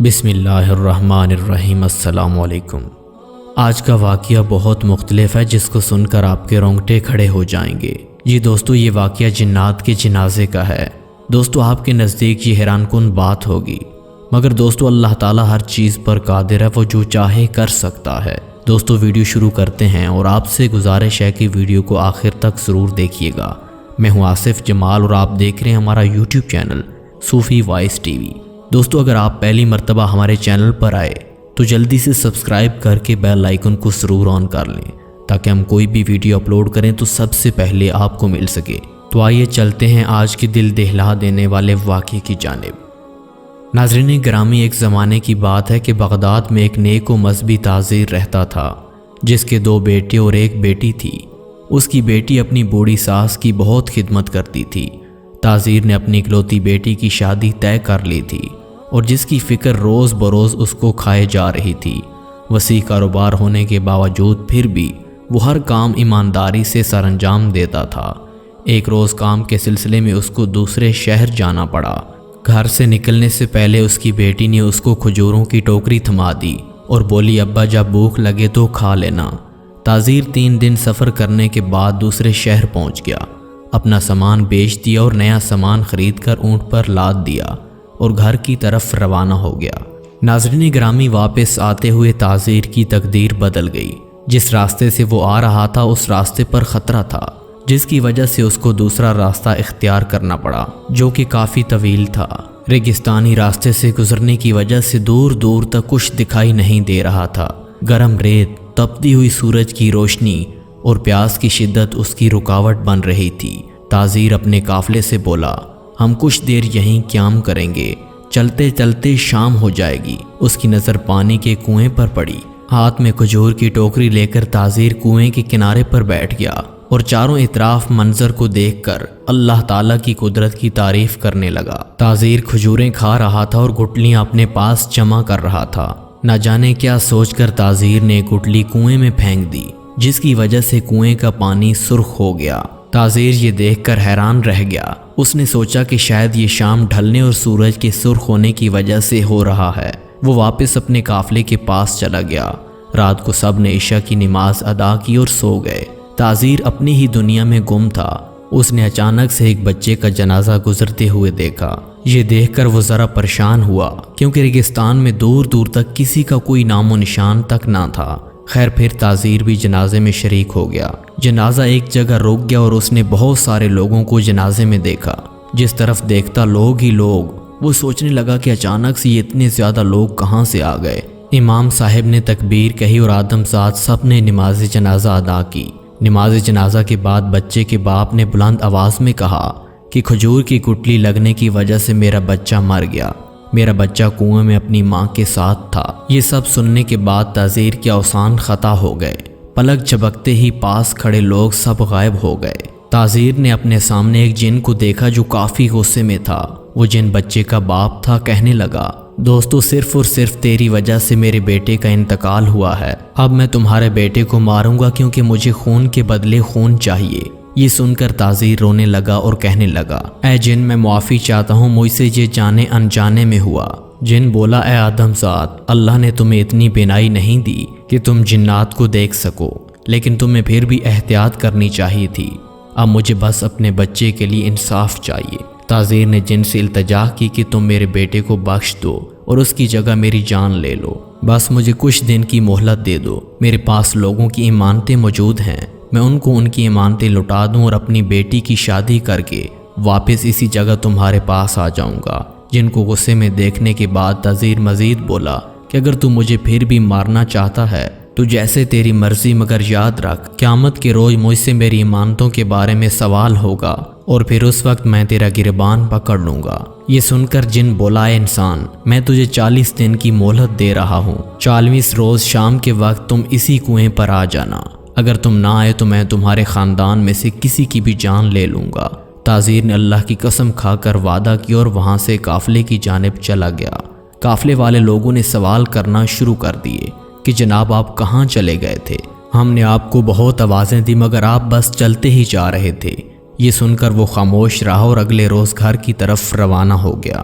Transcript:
بسم اللہ الرحمن الرحیم۔ السلام علیکم۔ آج کا واقعہ بہت مختلف ہے جس کو سن کر آپ کے رونگٹے کھڑے ہو جائیں گے۔ جی دوستو، یہ واقعہ جنات کے جنازے کا ہے۔ دوستو، آپ کے نزدیک یہ حیران کن بات ہوگی، مگر دوستو اللہ تعالیٰ ہر چیز پر قادر ہے، وہ جو چاہے کر سکتا ہے۔ دوستو ویڈیو شروع کرتے ہیں اور آپ سے گزارش ہے کہ ویڈیو کو آخر تک ضرور دیکھیے گا۔ میں ہوں آصف جمال اور آپ دیکھ رہے ہیں ہمارا یوٹیوب چینل صوفی وائس ٹی وی۔ دوستو اگر آپ پہلی مرتبہ ہمارے چینل پر آئے تو جلدی سے سبسکرائب کر کے بیل آئیکن کو ضرور آن کر لیں تاکہ ہم کوئی بھی ویڈیو اپلوڈ کریں تو سب سے پہلے آپ کو مل سکے۔ تو آئیے چلتے ہیں آج کے دل دہلا دینے والے واقعے کی جانب۔ ناظرین گرامی، ایک زمانے کی بات ہے کہ بغداد میں ایک نیک و مذہبی تاجر رہتا تھا جس کے 2 بیٹے اور 1 بیٹی تھی۔ اس کی بیٹی اپنی بوڑھی ساس کی بہت خدمت کرتی تھی۔ تاجر نے اپنی اکلوتی بیٹی کی شادی طے کر لی تھی اور جس کی فکر روز بروز اس کو کھائے جا رہی تھی۔ وسیع کاروبار ہونے کے باوجود پھر بھی وہ ہر کام ایمانداری سے سر انجام دیتا تھا۔ ایک روز کام کے سلسلے میں اس کو دوسرے شہر جانا پڑا۔ گھر سے نکلنے سے پہلے اس کی بیٹی نے اس کو کھجوروں کی ٹوکری تھما دی اور بولی، ابا جب بھوک لگے تو کھا لینا۔ تاجر 3 دن سفر کرنے کے بعد دوسرے شہر پہنچ گیا، اپنا سامان بیچ دیا اور نیا سامان خرید کر اونٹ پر لاد دیا اور گھر کی طرف روانہ ہو گیا۔ ناظرین گرامی، واپس آتے ہوئے تاجر کی تقدیر بدل گئی۔ جس راستے سے وہ آ رہا تھا اس راستے پر خطرہ تھا، جس کی وجہ سے اس کو دوسرا راستہ اختیار کرنا پڑا جو کہ کافی طویل تھا۔ ریگستانی راستے سے گزرنے کی وجہ سے دور دور تک کچھ دکھائی نہیں دے رہا تھا۔ گرم ریت، تپتی ہوئی سورج کی روشنی اور پیاس کی شدت اس کی رکاوٹ بن رہی تھی۔ تاجر اپنے قافلے سے بولا، ہم کچھ دیر یہیں قیام کریں گے، چلتے چلتے شام ہو جائے گی۔ اس کی نظر پانی کے کنویں پر پڑی۔ ہاتھ میں کھجور کی ٹوکری لے کر تاجر کنویں کے کنارے پر بیٹھ گیا اور چاروں اطراف منظر کو دیکھ کر اللہ تعالیٰ کی قدرت کی تعریف کرنے لگا۔ تاجر کھجوریں کھا رہا تھا اور گٹلیاں اپنے پاس جمع کر رہا تھا۔ نہ جانے کیا سوچ کر تاجر نے گٹلی کنویں میں پھینک دی، جس کی وجہ سے کنویں کا پانی سرخ ہو گیا۔ تاجر یہ دیکھ کر حیران رہ گیا۔ اس نے سوچا کہ شاید یہ شام ڈھلنے اور سورج کے سرخ ہونے کی وجہ سے ہو رہا ہے۔ وہ واپس اپنے قافلے کے پاس چلا گیا۔ رات کو سب نے عشاء کی نماز ادا کی اور سو گئے۔ تاجر اپنی ہی دنیا میں گم تھا۔ اس نے اچانک سے ایک بچے کا جنازہ گزرتے ہوئے دیکھا۔ یہ دیکھ کر وہ ذرا پریشان ہوا کیونکہ ریگستان میں دور دور تک کسی کا کوئی نام و نشان تک نہ تھا۔ خیر پھر تاجر بھی جنازے میں شریک ہو گیا۔ جنازہ ایک جگہ رک گیا اور اس نے بہت سارے لوگوں کو جنازے میں دیکھا۔ جس طرف دیکھتا لوگ ہی لوگ۔ وہ سوچنے لگا کہ اچانک سے یہ اتنے زیادہ لوگ کہاں سے آ گئے۔ امام صاحب نے تکبیر کہی اور آدم زاد سب نے نماز جنازہ ادا کی۔ نماز جنازہ کے بعد بچے کے باپ نے بلند آواز میں کہا کہ کھجور کی گٹلی لگنے کی وجہ سے میرا بچہ مر گیا۔ میرا بچہ کنویں میں اپنی ماں کے ساتھ تھا۔ یہ سب سننے کے بعد تاجر کے اوسان خطا ہو گئے۔ پلک جھپکتے ہی پاس کھڑے لوگ سب غائب ہو گئے۔ تاجر نے اپنے سامنے ایک جن کو دیکھا جو کافی غصے میں تھا۔ وہ جن بچے کا باپ تھا کہنے لگا، دوستو صرف اور صرف تیری وجہ سے میرے بیٹے کا انتقال ہوا ہے۔ اب میں تمہارے بیٹے کو ماروں گا کیونکہ مجھے خون کے بدلے خون چاہیے۔ یہ سن کر تاجر رونے لگا اور کہنے لگا، اے جن میں معافی چاہتا ہوں، مجھ سے یہ جانے انجانے میں ہوا۔ جن بولا، اے آدم زاد، اللہ نے تمہیں اتنی بینائی نہیں دی کہ تم جنات کو دیکھ سکو، لیکن تمہیں پھر بھی احتیاط کرنی چاہیے تھی۔ اب مجھے بس اپنے بچے کے لیے انصاف چاہیے۔ تاجر نے جن سے التجا کی کہ تم میرے بیٹے کو بخش دو اور اس کی جگہ میری جان لے لو، بس مجھے کچھ دن کی مہلت دے دو۔ میرے پاس لوگوں کی امانتیں موجود ہیں، میں ان کو ان کی امانتیں لوٹا دوں اور اپنی بیٹی کی شادی کر کے واپس اسی جگہ تمہارے پاس آ جاؤں گا۔ جن کو غصے میں دیکھنے کے بعد تاجر مزید بولا کہ اگر تو مجھے پھر بھی مارنا چاہتا ہے تو جیسے تیری مرضی، مگر یاد رکھ قیامت کے روز مجھ سے میری امانتوں کے بارے میں سوال ہوگا اور پھر اس وقت میں تیرا گریبان پکڑ لوں گا۔ یہ سن کر جن بولا، اے انسان، میں تجھے 40 دن کی مہلت دے رہا ہوں۔ 40ویں روز شام کے وقت تم اسی کنویں پر آ جانا۔ اگر تم نہ آئے تو میں تمہارے خاندان میں سے کسی کی بھی جان لے لوں گا۔ تاجر نے اللہ کی قسم کھا کر وعدہ کیا اور وہاں سے قافلے کی جانب چلا گیا۔ قافلے والے لوگوں نے سوال کرنا شروع کر دیے کہ جناب آپ کہاں چلے گئے تھے؟ ہم نے آپ کو بہت آوازیں دی مگر آپ بس چلتے ہی جا رہے تھے۔ یہ سن کر وہ خاموش رہا اور اگلے روز گھر کی طرف روانہ ہو گیا۔